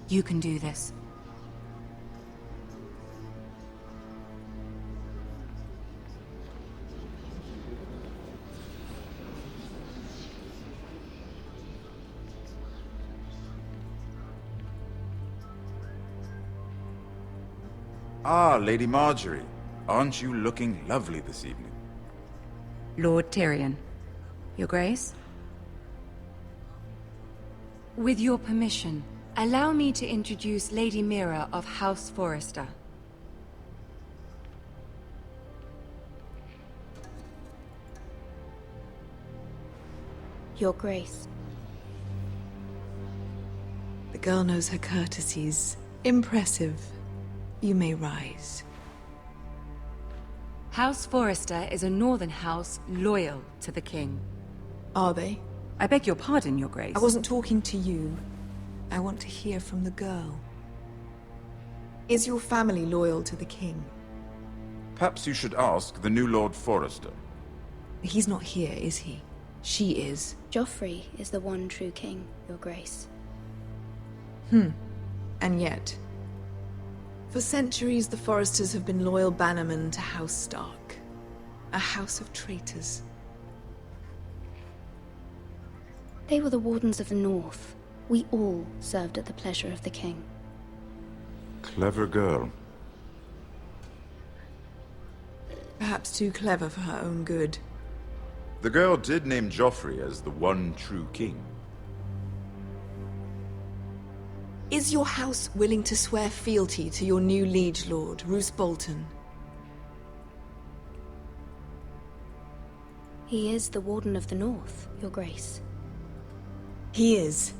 You can do this. Ah, Lady Marjorie. Aren't you looking lovely this evening? Lord Tyrion. Your Grace? With your permission, allow me to introduce Lady Mira of House Forrester. Your Grace. The girl knows her courtesies. Impressive. You may rise. House Forrester is a northern house loyal to the king. Are they? I beg your pardon, Your Grace. I wasn't talking to you. I want to hear from the girl. Is your family loyal to the king? Perhaps you should ask the new Lord Forrester. He's not here, is he? She is. Joffrey is the one true king, Your Grace. And yet... For centuries, the Forresters have been loyal bannermen to House Stark. A house of traitors. They were the Wardens of the North. We all served at the pleasure of the king. Clever girl. Perhaps too clever for her own good. The girl did name Joffrey as the one true king. Is your house willing to swear fealty to your new liege lord, Roose Bolton? He is the Warden of the North, Your Grace. He is.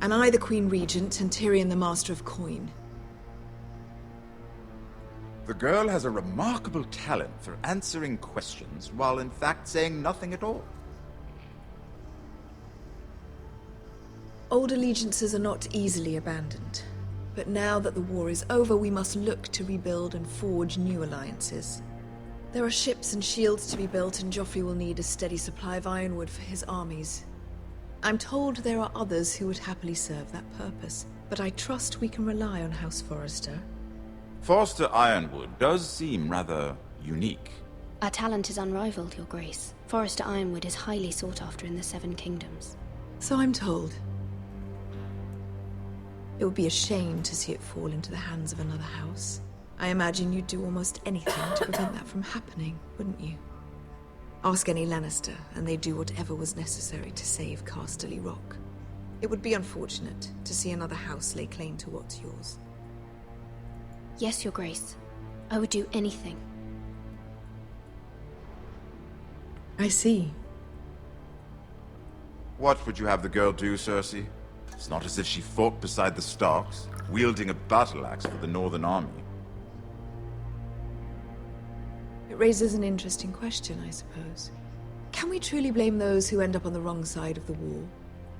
And I the Queen Regent and Tyrion the Master of Coin. The girl has a remarkable talent for answering questions while in fact saying nothing at all. Old allegiances are not easily abandoned. But now that the war is over, we must look to rebuild and forge new alliances. There are ships and shields to be built, and Joffrey will need a steady supply of ironwood for his armies. I'm told there are others who would happily serve that purpose, but I trust we can rely on House Forrester. Forster Ironwood does seem rather unique. Our talent is unrivaled, Your Grace. Forrester Ironwood is highly sought after in the Seven Kingdoms. So I'm told. It would be a shame to see it fall into the hands of another house. I imagine you'd do almost anything to prevent that from happening, wouldn't you? Ask any Lannister, and they'd do whatever was necessary to save Casterly Rock. It would be unfortunate to see another house lay claim to what's yours. Yes, Your Grace. I would do anything. I see. What would you have the girl do, Cersei? It's not as if she fought beside the Starks, wielding a battle axe for the Northern Army. It raises an interesting question, I suppose. Can we truly blame those who end up on the wrong side of the war?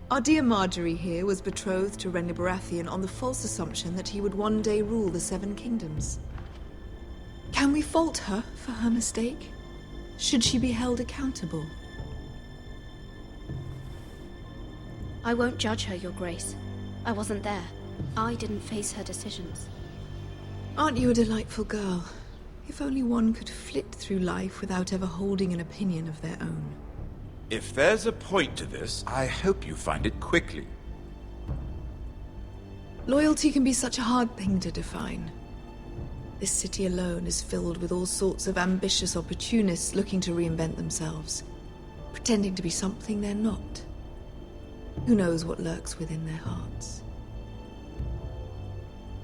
Our dear Marjorie here was betrothed to Renly Baratheon on the false assumption that he would one day rule the Seven Kingdoms. Can we fault her for her mistake? Should she be held accountable? I won't judge her, Your Grace. I wasn't there. I didn't face her decisions. Aren't you a delightful girl? If only one could flit through life without ever holding an opinion of their own. If there's a point to this, I hope you find it quickly. Loyalty can be such a hard thing to define. This city alone is filled with all sorts of ambitious opportunists looking to reinvent themselves, pretending to be something they're not. Who knows what lurks within their hearts?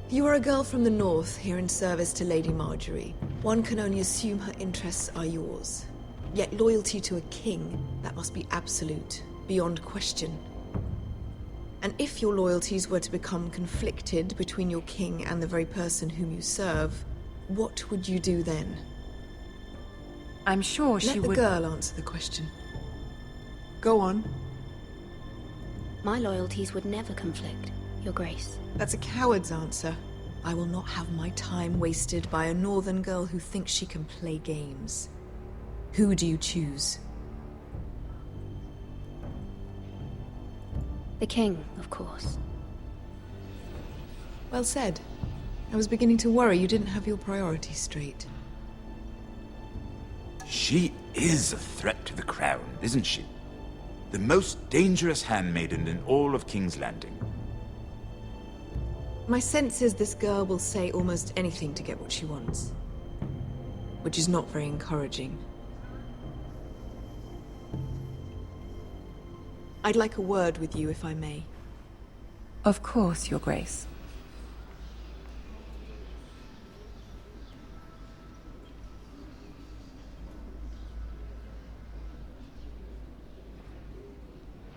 You are a girl from the north, here in service to Lady Marjorie. One can only assume her interests are yours. Yet loyalty to a king, that must be absolute, beyond question. And if your loyalties were to become conflicted between your king and the very person whom you serve, what would you do then? I'm sure she would... Let the girl answer the question. Go on. My loyalties would never conflict, Your Grace. That's a coward's answer. I will not have my time wasted by a northern girl who thinks she can play games. Who do you choose? The king, of course. Well said. I was beginning to worry you didn't have your priorities straight. She is a threat to the crown, isn't she? The most dangerous handmaiden in all of King's Landing. My sense is this girl will say almost anything to get what she wants. Which is not very encouraging. I'd like a word with you, if I may. Of course, Your Grace.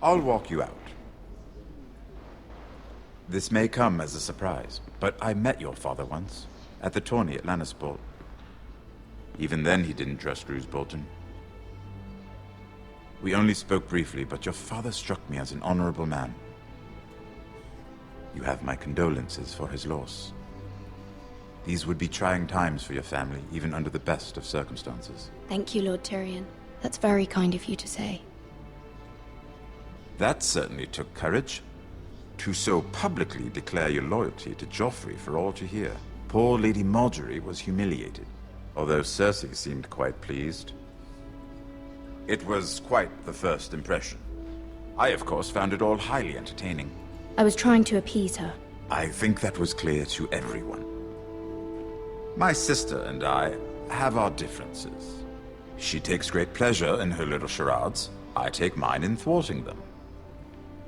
I'll walk you out. This may come as a surprise, but I met your father once, at the tourney at Lannisport. Even then he didn't trust Roose Bolton. We only spoke briefly, but your father struck me as an honorable man. You have my condolences for his loss. These would be trying times for your family, even under the best of circumstances. Thank you, Lord Tyrion. That's very kind of you to say. That certainly took courage. To so publicly declare your loyalty to Joffrey for all to hear. Poor Lady Margaery was humiliated, although Cersei seemed quite pleased. It was quite the first impression. I, of course, found it all highly entertaining. I was trying to appease her. I think that was clear to everyone. My sister and I have our differences. She takes great pleasure in her little charades. I take mine in thwarting them.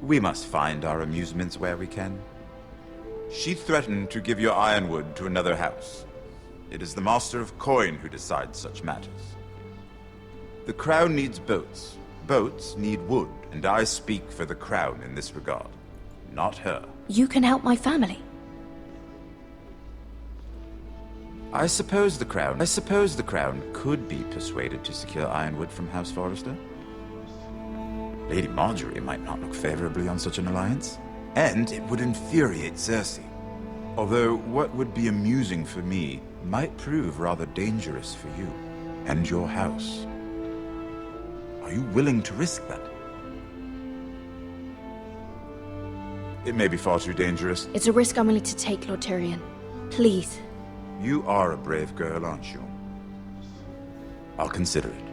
We must find our amusements where we can. She threatened to give your ironwood to another house. It is the Master of Coin who decides such matters. The Crown needs boats. Boats need wood, and I speak for the Crown in this regard, not her. You can help my family. I suppose the Crown could be persuaded to secure ironwood from House Forrester. Lady Margaery might not look favorably on such an alliance, and it would infuriate Cersei. Although what would be amusing for me might prove rather dangerous for you and your house. Are you willing to risk that? It may be far too dangerous. It's a risk I'm willing to take, Lord Tyrion. Please. You are a brave girl, aren't you? I'll consider it.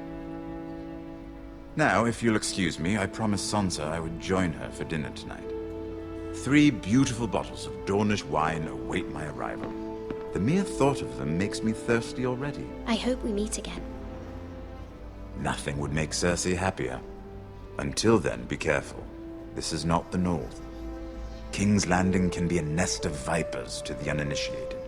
Now, if you'll excuse me, I promised Sansa I would join her for dinner tonight. 3 beautiful bottles of Dornish wine await my arrival. The mere thought of them makes me thirsty already. I hope we meet again. Nothing would make Cersei happier. Until then, be careful. This is not the North. King's Landing can be a nest of vipers to the uninitiated.